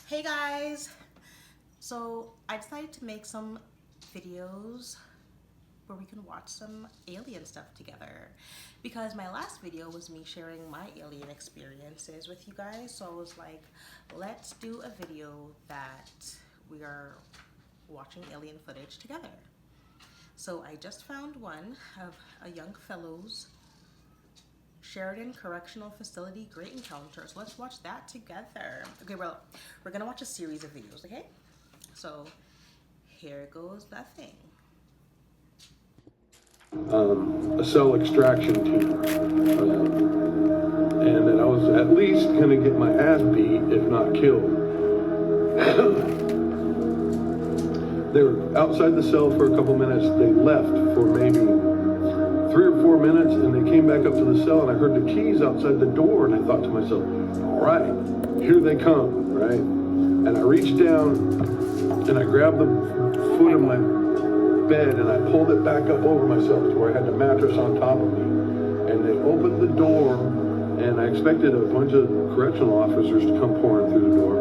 Hey guys! So I decided to make some videos where we can watch some alien stuff together because my last video was me sharing my alien experiences with you guys. So I was like, let's do a video that we are watching alien footage together. So I just found one of a young fellow's Sheridan Correctional Facility Great Encounter. So let's watch that together. Okay, well, we're gonna watch a series of videos, okay? So here goes nothing. A cell extraction team. And that I was at least going to get my ass beat, if not killed. They were outside the cell for a couple minutes. They left for maybe 3 or 4 minutes, and they came back up to the cell, and I heard the keys outside the door, and I thought to myself, all right, here they come, right? And I reached down, and I grabbed the foot of my bed, and I pulled it back up over myself to where I had the mattress on top of me. And they opened the door, and I expected a bunch of correctional officers to come pouring through the door,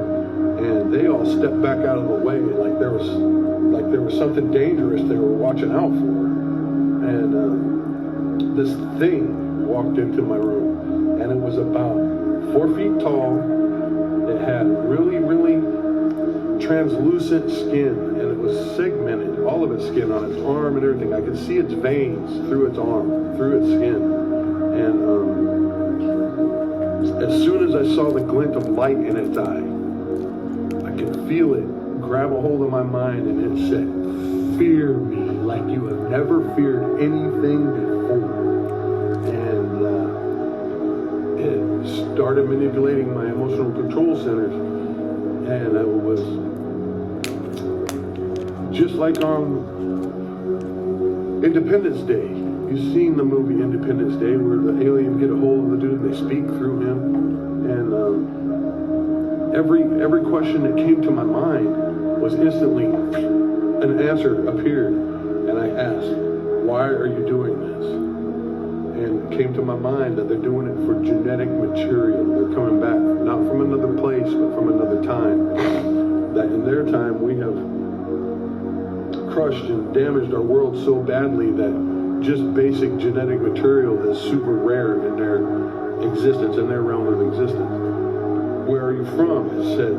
and they all stepped back out of the way like there was something dangerous they were watching out for. And this thing walked into my room, and it was about 4 feet tall. It had really, really translucent skin, and it was segmented, all of its skin on its arm and everything. I could see its veins through its arm, through its skin. And as soon as I saw the glint of light in its eye, I could feel it grab a hold of my mind, and it said, fear me like you have never feared anything before. And it started manipulating my emotional control centers, and it was just like on Independence Day. You've seen the movie Independence Day, where the aliens get a hold of the dude and they speak through him. And every question that came to my mind was instantly an answer appeared. And I asked, why are you doing this? And it came to my mind that they're doing it for genetic material. They're coming back, not from another place, but from another time. That in their time we have crushed and damaged our world so badly that just basic genetic material is super rare in their existence, in their realm of existence. Where are you from? It said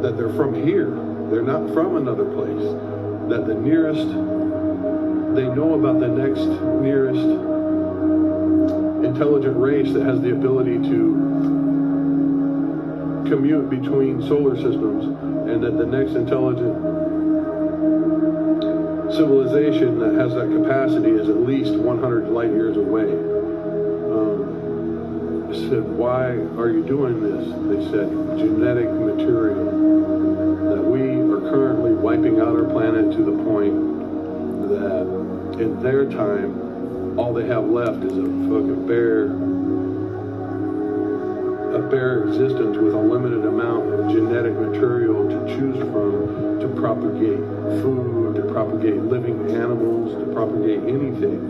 that they're from here. They're not from another place. That the nearest, they know about the next nearest intelligent race that has the ability to commute between solar systems, and that the next intelligent civilization that has that capacity is at least 100 light years away. I said, why are you doing this? They said, genetic material. That we are currently wiping out our planet to the point that in their time, all they have left is a fucking bare existence with a limited amount of genetic material to choose from to propagate food, to propagate living animals, to propagate anything.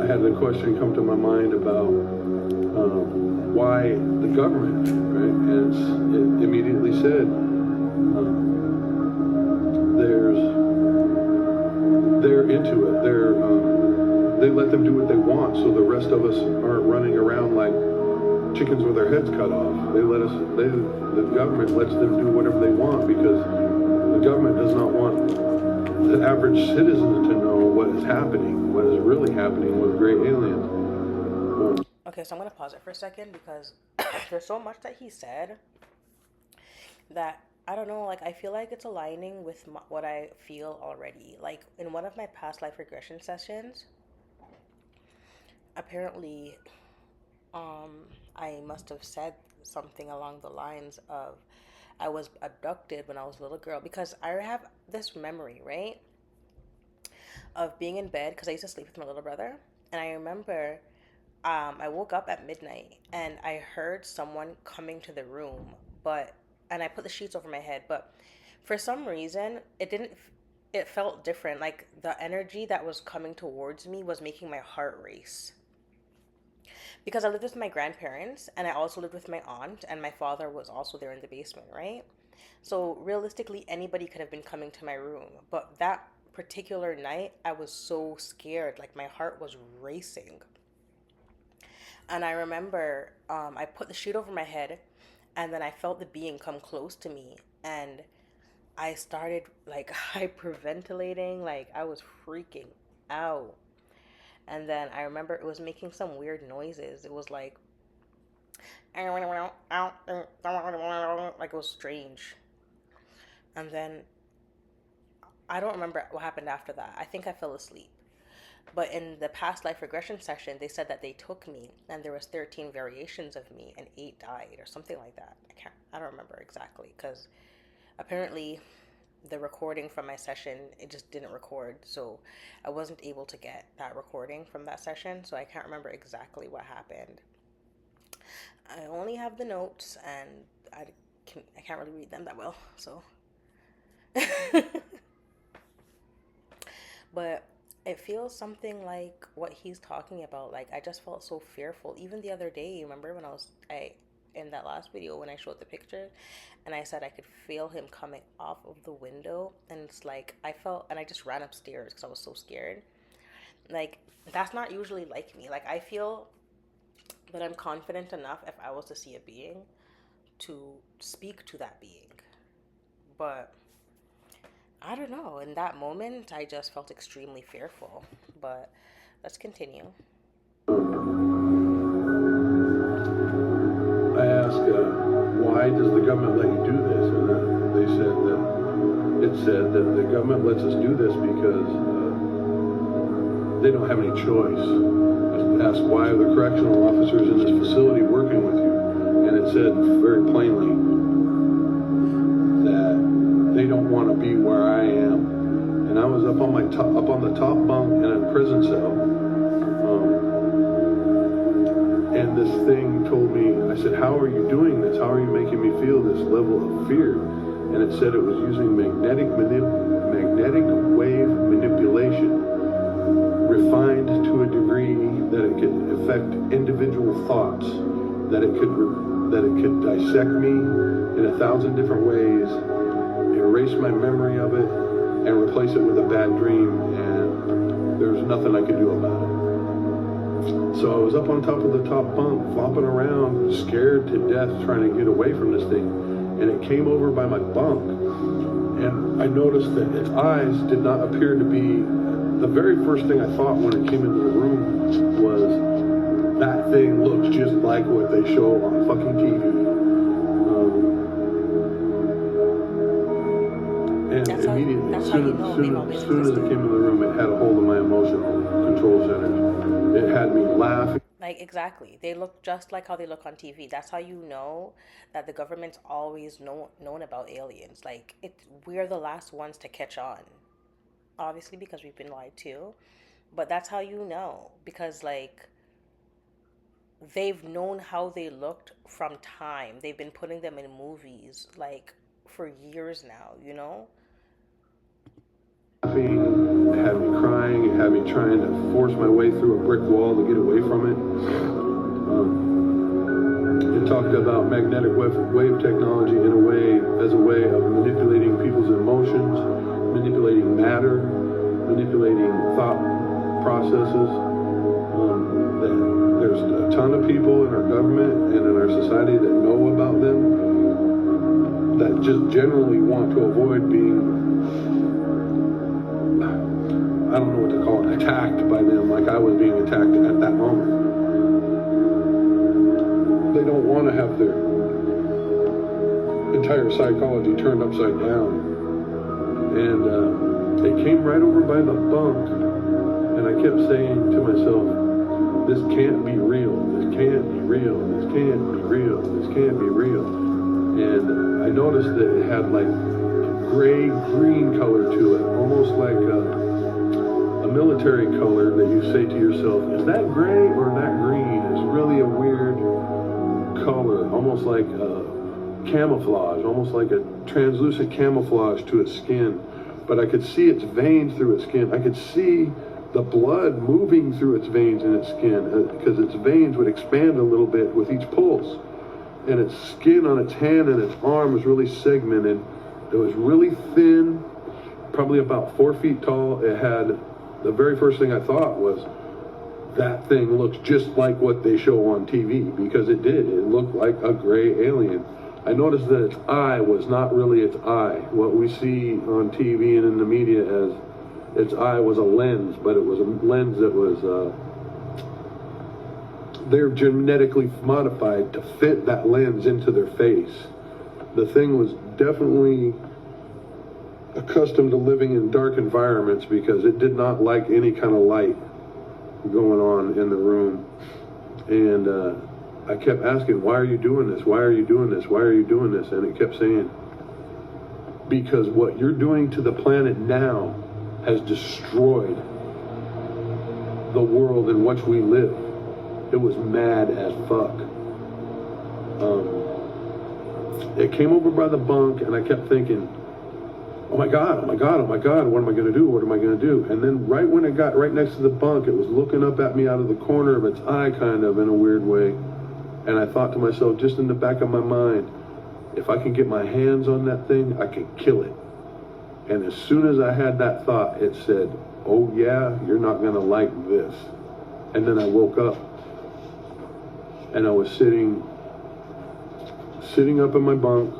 I had the question come to my mind about why the government, right? And it immediately said, they're into it. They let them do what they want, so the rest of us aren't running around like chickens with their heads cut off. The government lets them do whatever they want because the government does not want the average citizen to know what is happening, what is really happening with great aliens. Okay, so I'm gonna pause it for a second because there's so much that he said that I don't know, like I feel like it's aligning with what I feel already. Like in one of my past life regression sessions, apparently I must have said something along the lines of I was abducted when I was a little girl because I have this memory, right, of being in bed because I used to sleep with my little brother, and I remember I woke up at midnight and I heard someone coming to the room, and I put the sheets over my head, but for some reason it felt different. Like the energy that was coming towards me was making my heart race. because I lived with my grandparents and I also lived with my aunt, and my father was also there in the basement, right? So realistically, anybody could have been coming to my room. But that particular night, I was so scared. Like my heart was racing. And I remember I put the sheet over my head, and then I felt the being come close to me. And I started like hyperventilating. Like I was freaking out. And then I remember it was making some weird noises. It was like, like it was strange. And then I don't remember what happened after that. I think I fell asleep. But in the past life regression session, they said that they took me and there was 13 variations of me and 8 died or something like that. I don't remember exactly, because apparently the recording from my session, it just didn't record. So I wasn't able to get that recording from that session. So I can't remember exactly what happened. I only have the notes, and I can't really read them that well. So but it feels something like what he's talking about. Like I just felt so fearful. Even the other day, you remember when I in that last video when I showed the picture, and I said I could feel him coming off of the window, and it's like I felt, and I just ran upstairs because I was so scared. Like that's not usually like me. Like I feel that I'm confident enough if I was to see a being to speak to that being. But I don't know. In that moment, I just felt extremely fearful. But let's continue. I asked, why does the government let you do this? And they said that the government lets us do this because they don't have any choice. I asked, why are the correctional officers in this facility working with you? And it said very plainly that they don't want to be where I am. And I was up on the top bunk in a prison cell. And this thing told me, I said, how are you doing this? How are you making me feel this level of fear? And it said it was using magnetic wave manipulation, refined to a degree that it could affect individual thoughts, that it could dissect me in 1,000 different ways, erase my memory of it, and replace it with a bad dream, and there's nothing I could do about it. So I was up on top of the top bunk, flopping around, scared to death, trying to get away from this thing. And it came over by my bunk, and I noticed that its eyes did not appear to be... The very first thing I thought when it came into the room was, that thing looks just like what they show on fucking TV. And immediately, as soon as it came in the room, it had a hold of my emotional control centers. It had me laughing. Like, exactly. They look just like how they look on TV. That's how you know that the government's always known about aliens. Like, we're the last ones to catch on. Obviously, because we've been lied to. But that's how you know. Because, like, they've known how they looked from time. They've been putting them in movies, like, for years now, you know? It had me crying, it had me trying to force my way through a brick wall to get away from it. It talked about magnetic wave technology in a way, as a way of manipulating people's emotions, manipulating matter, manipulating thought processes. There's a ton of people in our government and in our society that know about them, that just generally want to avoid being, I don't know what to call it, attacked by them like I was being attacked at that moment. They don't want to have their entire psychology turned upside down. And it came right over by the bunk, and I kept saying to myself, this can't be real, this can't be real, this can't be real, this can't be real. And I noticed that it had like a gray-green color to it, almost like a military color that you say to yourself, is that gray or that green? It's really a weird color, almost like camouflage, almost like a translucent camouflage to its skin. But I could see its veins through its skin. I could see the blood moving through its veins in its skin, because its veins would expand a little bit with each pulse. And its skin on its hand and its arm was really segmented. It was really thin, probably about 4 feet tall. It had, the very first thing I thought was, that thing looks just like what they show on TV, because it did. It looked like a gray alien. I noticed that its eye was not really its eye. What we see on TV and in the media as its eye was a lens, but it was a lens that was, they're genetically modified to fit that lens into their face. The thing was definitely accustomed to living in dark environments because it did not like any kind of light going on in the room. And I kept asking, why are you doing this? Why are you doing this? Why are you doing this? And it kept saying, because what you're doing to the planet now has destroyed the world in which we live. It was mad as fuck. It came over by the bunk, and I kept thinking, oh my God, oh my God, oh my God, what am I gonna do? What am I gonna do? And then right when it got right next to the bunk, it was looking up at me out of the corner of its eye, kind of in a weird way. And I thought to myself, just in the back of my mind, if I can get my hands on that thing, I can kill it. And as soon as I had that thought, it said, oh yeah, you're not gonna like this. And then I woke up, and I was sitting up in my bunk,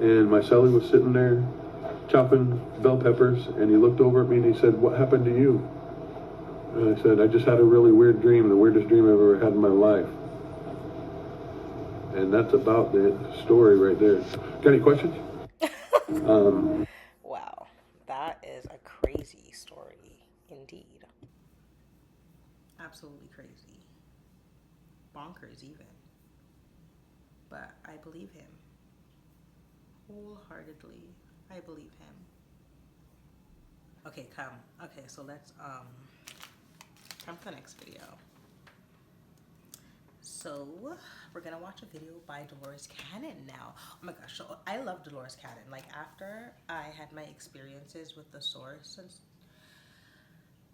and my cellie was sitting there chopping bell peppers, and he looked over at me and he said, what happened to you? And I said, I just had a really weird dream, the weirdest dream I've ever had in my life. And that's about the story right there. Got any questions? Wow, that is a crazy story indeed. Absolutely crazy. Bonkers even. But I believe him. Wholeheartedly, I believe him. Okay, come. Okay, so let's come to the next video. So we're gonna watch a video by Dolores Cannon now. Oh my gosh, so I love Dolores Cannon. Like, after I had my experiences with the source and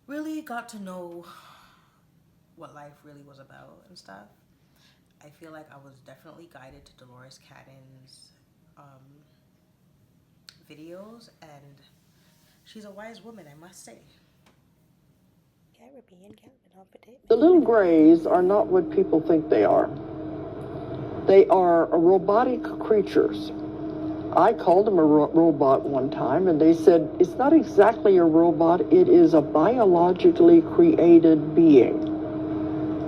really got to know what life really was about and stuff, I feel like I was definitely guided to Dolores Cannon's videos, and she's a wise woman, I must say. The little grays are not what people think they are. They are robotic creatures. I called them a robot one time, and they said, it's not exactly a robot, it is a biologically created being.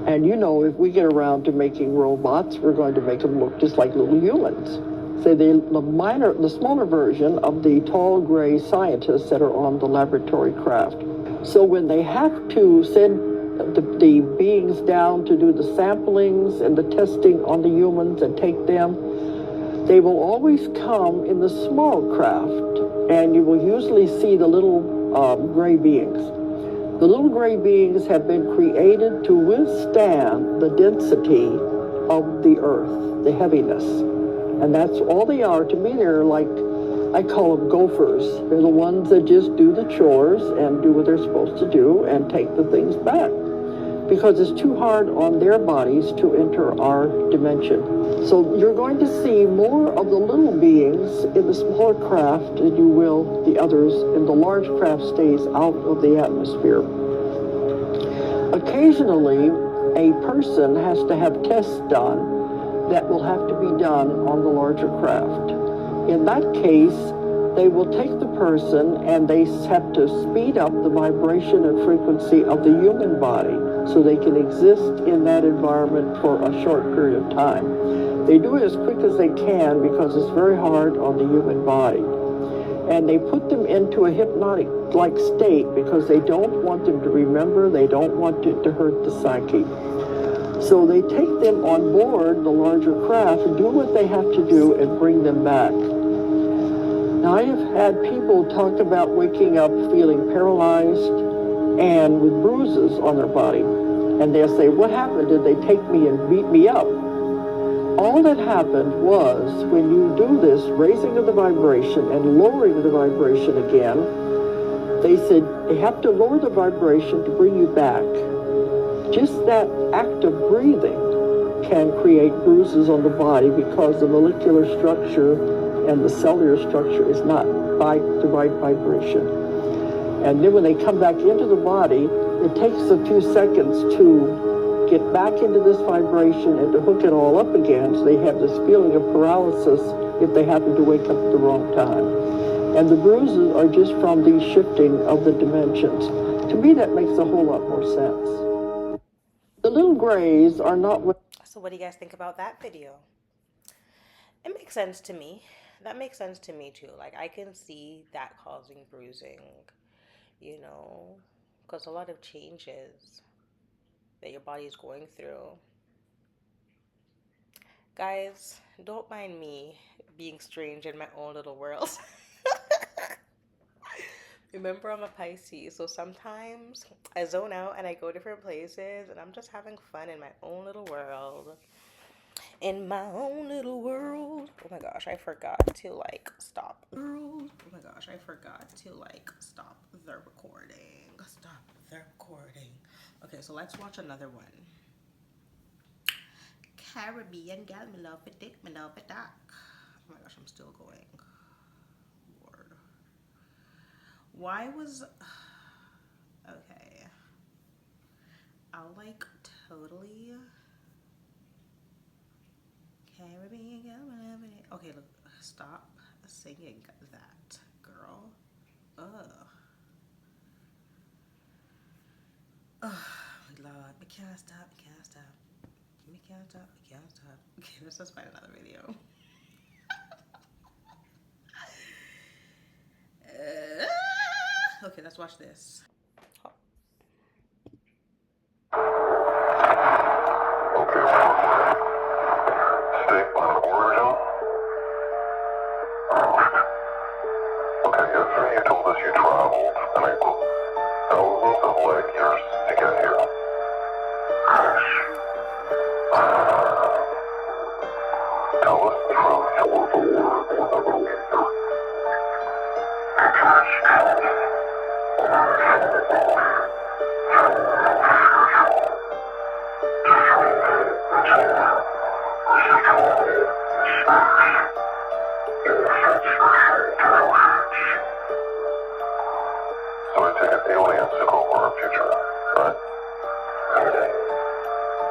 And you know, if we get around to making robots, we're going to make them look just like little humans. Say the smaller version of the tall gray scientists that are on the laboratory craft. So when they have to send the beings down to do the samplings and the testing on the humans and take them, they will always come in the small craft, and you will usually see the little gray beings. The little gray beings have been created to withstand the density of the earth, the heaviness. And that's all they are. To me, they're like, I call them gophers. They're the ones that just do the chores and do what they're supposed to do and take the things back, because it's too hard on their bodies to enter our dimension. So you're going to see more of the little beings in the smaller craft than you will the others, and the large craft stays out of the atmosphere. Occasionally, a person has to have tests done that will have to be done on the larger craft. In that case, they will take the person and they have to speed up the vibration and frequency of the human body so they can exist in that environment for a short period of time. They do it as quick as they can because it's very hard on the human body. And they put them into a hypnotic-like state because they don't want them to remember, they don't want it to hurt the psyche. So they take them on board the larger craft and do what they have to do and bring them back. Now, I have had people talk about waking up feeling paralyzed and with bruises on their body. And they'll say, what happened? Did they take me and beat me up? All that happened was, when you do this raising of the vibration and lowering of the vibration again, They said they have to lower the vibration to bring you back. Just that act of breathing can create bruises on the body because the molecular structure and the cellular structure is not by the right vibration. And then when they come back into the body, it takes a few seconds to get back into this vibration and to hook it all up again, so they have this feeling of paralysis if they happen to wake up at the wrong time. And the bruises are just from the shifting of the dimensions. To me, that makes a whole lot more sense. The little grays are not what... So what do you guys think about that video? It makes sense to me. That makes sense to me too. Like, I can see that causing bruising, you know, because a lot of changes that your body is going through. Guys, don't mind me being strange in my own little world. Remember, I'm a Pisces, so sometimes I zone out and I go different places and I'm just having fun in my own little world. In my own little world. Oh my gosh, I forgot to like stop. Oh my gosh, I forgot to like stop the recording. Stop the recording. Okay, so let's watch another one. Caribbean gal, me love it dick, me love it duck. Oh my gosh, I'm still going. Lord. Why was... Okay. I'll like totally... Caribbean gal, me love it. Okay, look, stop singing that, girl. Ugh. Oh, Lord, we can't stop, we can't stop. We can't stop, we can't stop. Okay, let's just find another video. Okay, let's watch this. Oh. State of origin? Okay, yesterday you told us you traveled, and I quote, thousands of light years to get here. Tell us the truth. So I take it aliens took over our future, right?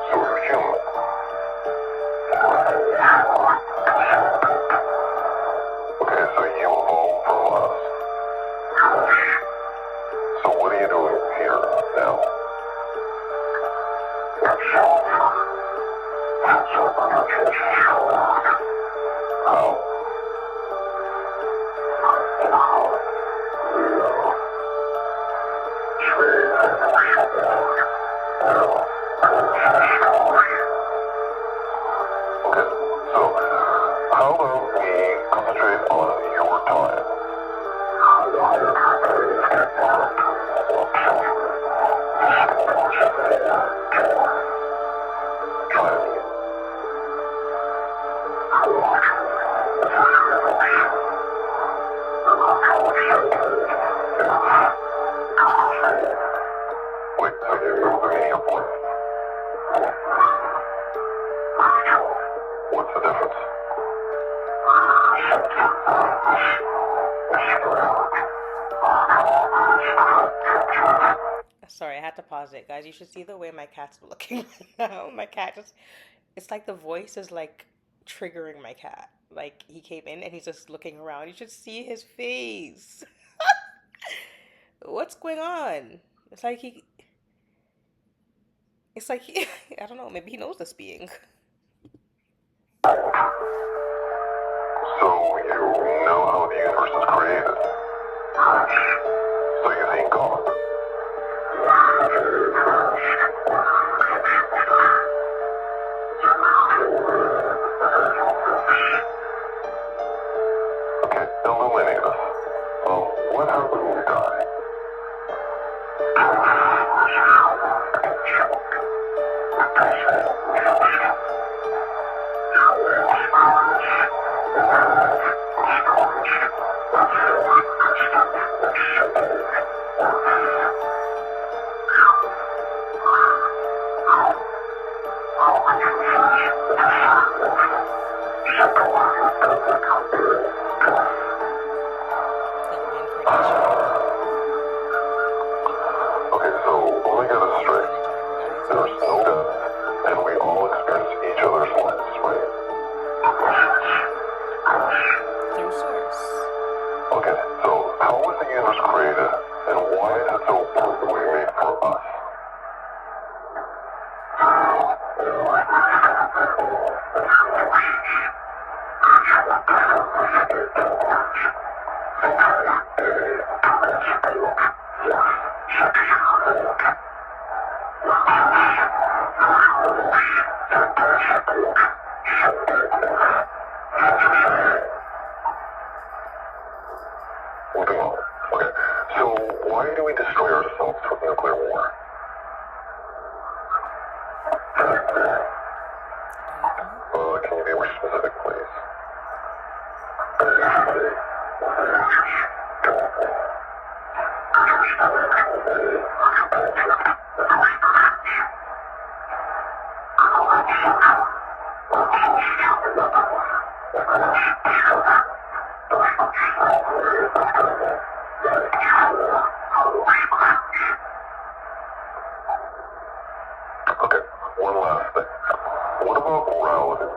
So we're human. Okay, so you evolved from us. So what are you doing here now? How? Okay, so how about we concentrate on your time? Wait, so you're bringing up what? What's the difference? Sorry, I had to pause it, guys. You should see the way my cat's looking right now. My cat just, it's like the voice is like triggering my cat. Like, he came in and he's just looking around. You should see his face. What's going on? It's like he, I don't know, maybe he knows this being. So you know how the universe is created? So you think God? Okay, illuminate us. Well, what happens when you die? Okay, so how was the universe created, and why is it so perfectly made for us? Moving on. Okay, so why do we destroy ourselves with nuclear war? Can you be more specific, please? Okay, one last thing. What about morality?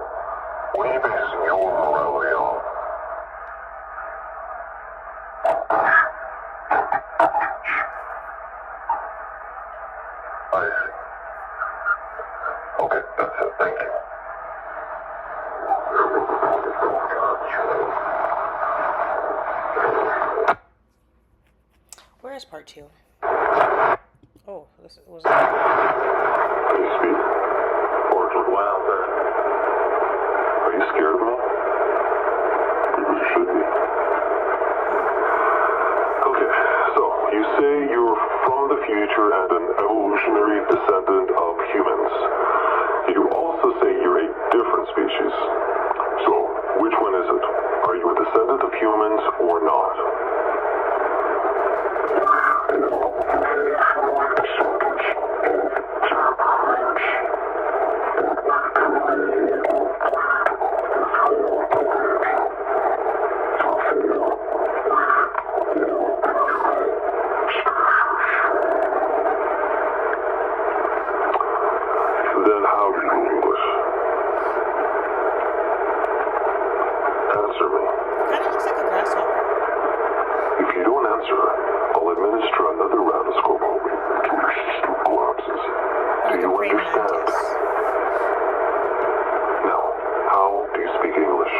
What do you base your morality on? I see. Okay, that's it. Thank you. Where is part 2? Oh, this was. Can you speak? Or just wow, are you scared of me? You should be. Okay, so you say you're from the future and an evolutionary descendant of humans. You also say you're a different species. So, which one is it? Are you a descendant of humans or not? Then how do you know English? Answer me. Kind of looks like a grasshopper. If you don't answer, I'll administer another round of scopolamine until your system collapses. Or like Do a you praying understand? mantis. Now, how do you speak English?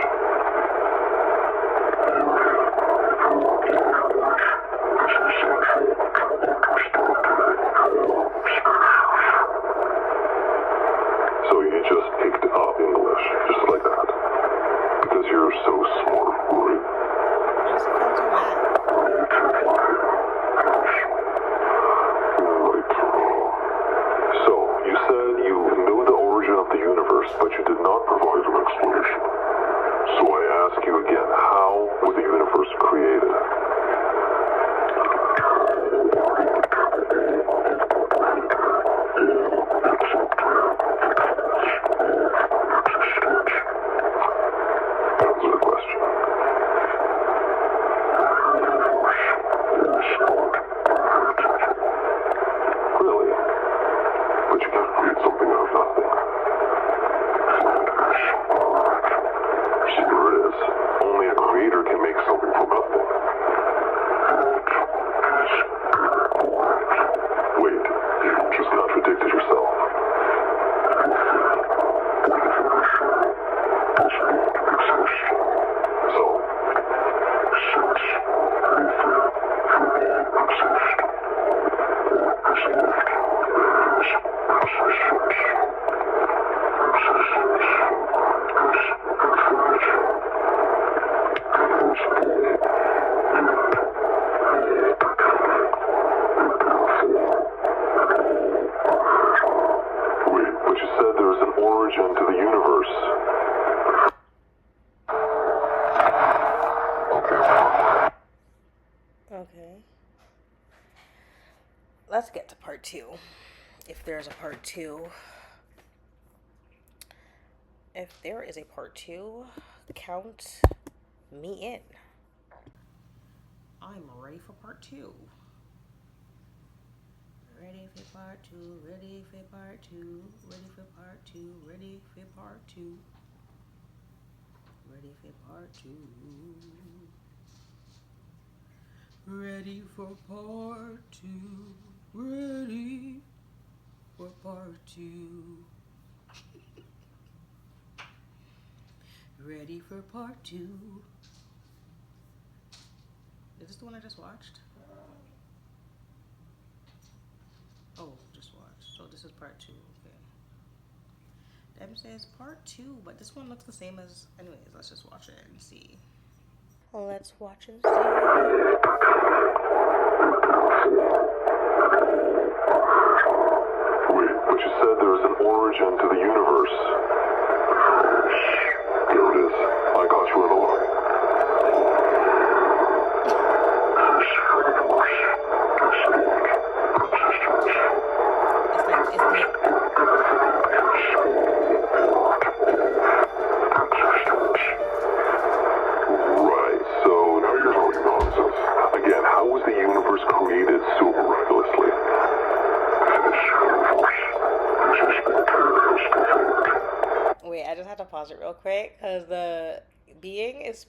So you just picked up English, just like that. Because you're so smart, right? Why does it sound so mad? Right. So, you said you knew the origin of the universe, but you did not provide an explanation. So I ask you again, how was the universe created? Answer the question. Really? But you can't create something out of nothing. Sure it is. Only a creator can make something from nothing. Wait, you just contradicted yourself. So, wait, but you said there was an origin to the universe. Okay. Let's get to part 2. If there's a part 2. If there is a part 2, count me in. I'm ready for part 2. Ready for part 2, ready for part 2, ready for part 2, ready for part 2. Ready for part 2. Ready for part two. Ready for part two. Ready for part two. Is this the one I just watched? Oh, just watched. So this is part two. Okay. Dem says part two, but this one looks the same as. Anyways, let's just watch it and see. Let's watch and see. Wait, but you said there was an origin to the universe. There it is. I got you in a line. It's the Right, so now you're talking nonsense. Again, how was the universe created so miraculously? Wait, I just had to pause it real quick because the being is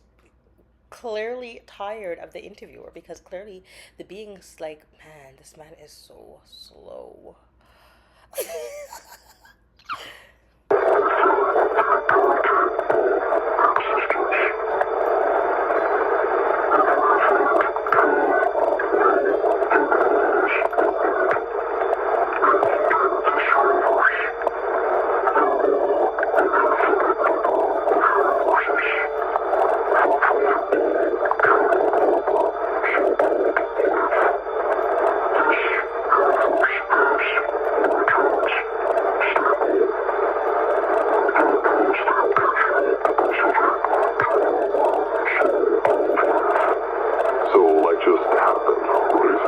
clearly tired of the interviewer because clearly the being's like, man, this man is so slow. So, like, just happened, right?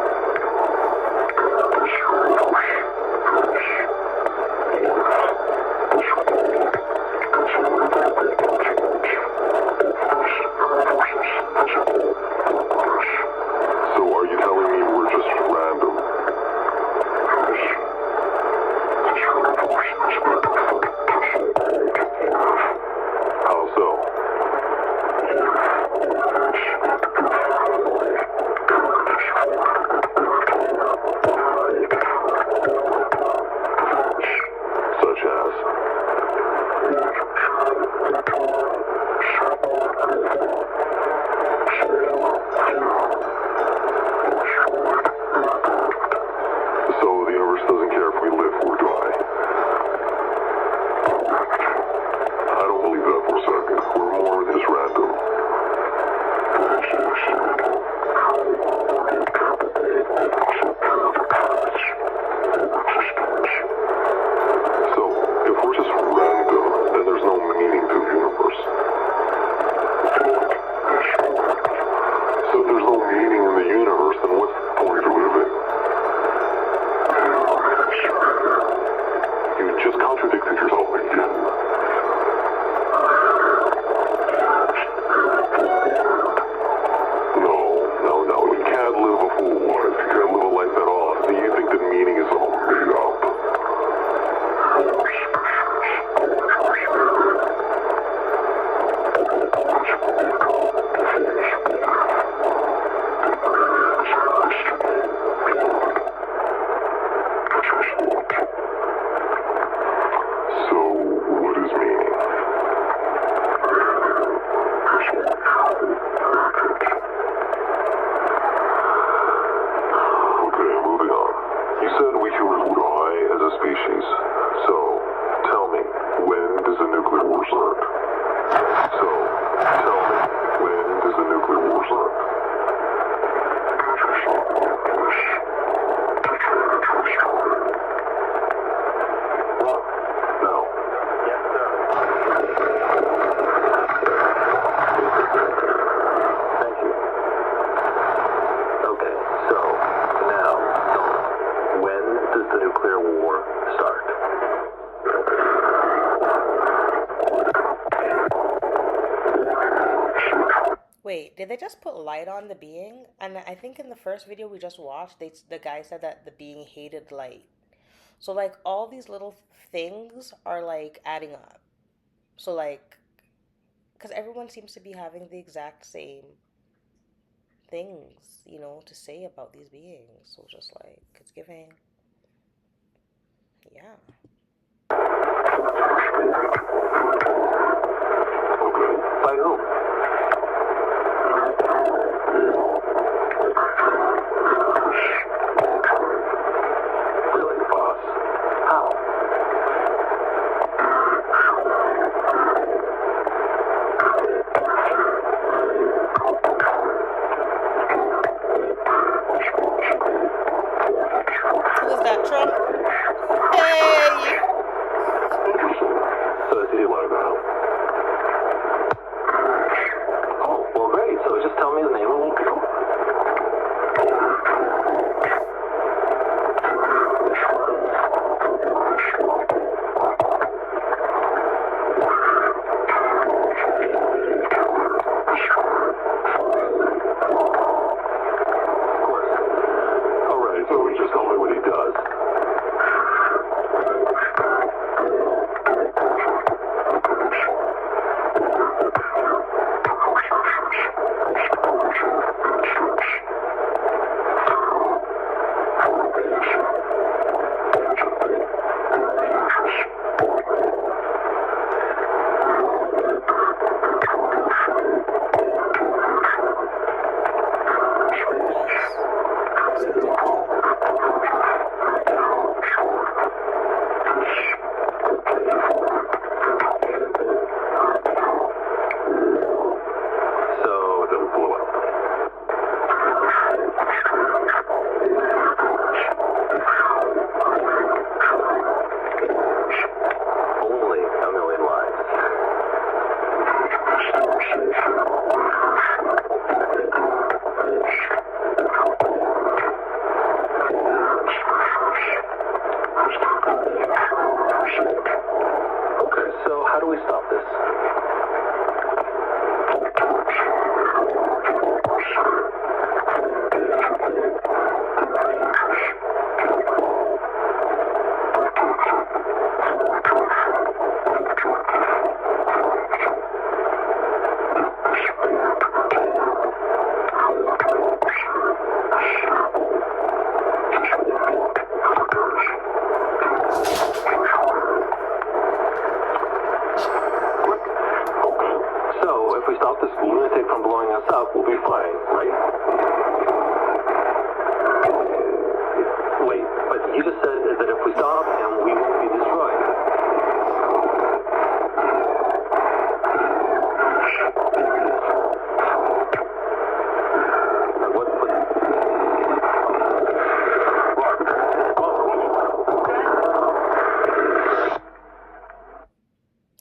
So, are you telling me we're just random? How so? Such as? So the universe doesn't care if we live or die. I don't believe that for a second. We're more than just random. So, if we're just random, then there's no meaning to the universe. So if there's no meaning in the universe, then what's the point of living? You just contradicted yourself again. No, you can't live a full life. You can't live a life at all. So you think that meaning is all made up. So, what is meaning? Okay, moving on. You said we humans would die as a species. So, tell me, when does the nuclear war start? So, tell me, when does the nuclear war start? What? Now. Yes, sir. Thank you. Okay, so, now, when does the nuclear war start? Wait, did they just put light on the being? And I think in the first video we just watched, the guy said that the being hated light. So like all these little things are like adding up. So like, because everyone seems to be having the exact same things, you know, to say about these beings. So just like, it's giving, yeah. By who? Really, boss? How? Who is that, Trump? Hey! So that's what you want to know. Oh, well, great. So just tell me the name and we'll go. Alright, so just tell me what he does. Nice. Sounds like Trump. So it blew up. Only a million lives. Okay, so how do we stop this? So if we stop this lunatic from blowing us up, we'll be fine, right? Wait, but you just said that if we stop him, we won't be destroyed.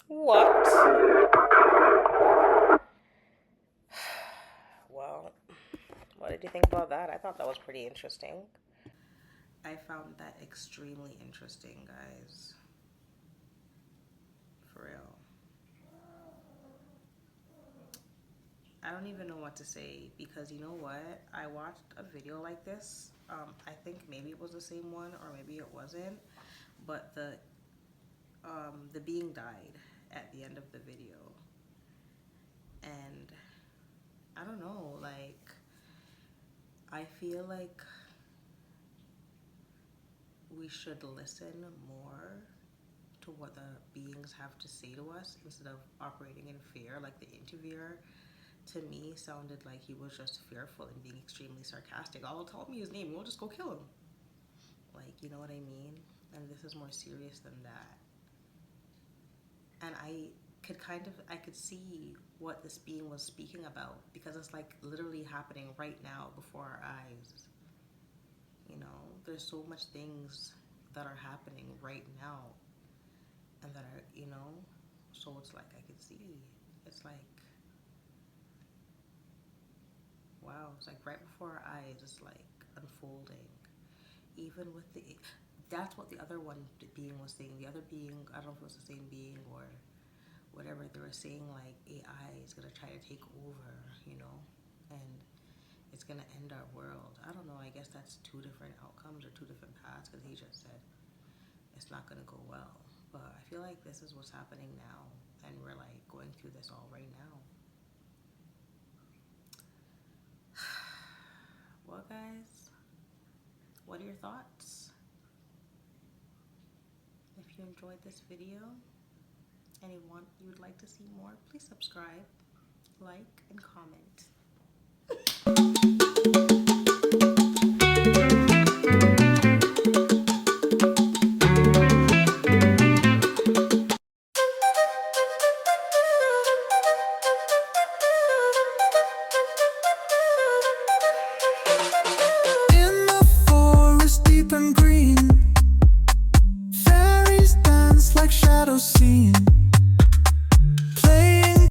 What? Well, what did you think about that? I thought that was pretty interesting. I found that extremely interesting, guys. For real. I don't even know what to say because you know what? I watched a video like this. I think maybe it was the same one or maybe it wasn't. But the being died at the end of the video. And I don't know, like, I feel like we should listen more to what the beings have to say to us instead of operating in fear. Like the interviewer, to me, sounded like he was just fearful and being extremely sarcastic. Oh, tell me his name, we'll just go kill him. Like, you know what I mean? And this is more serious than that. And I could see what this being was speaking about because it's like literally happening right now before our eyes. You know, there's so much things that are happening right now and that are, you know, so it's like I could see. It's like, wow, it's like right before our eyes, it's like unfolding. Even with that's what the other one being was saying. The other being, I don't know if it was the same being or whatever, they were saying like AI is gonna try to take over, you know, and it's gonna end our world. I don't know, I guess that's two different outcomes or two different paths because he just said it's not gonna go well. But I feel like this is what's happening now and we're like going through this all right now. what are your thoughts? If you enjoyed this video and you would like to see more, please subscribe, like, and comment.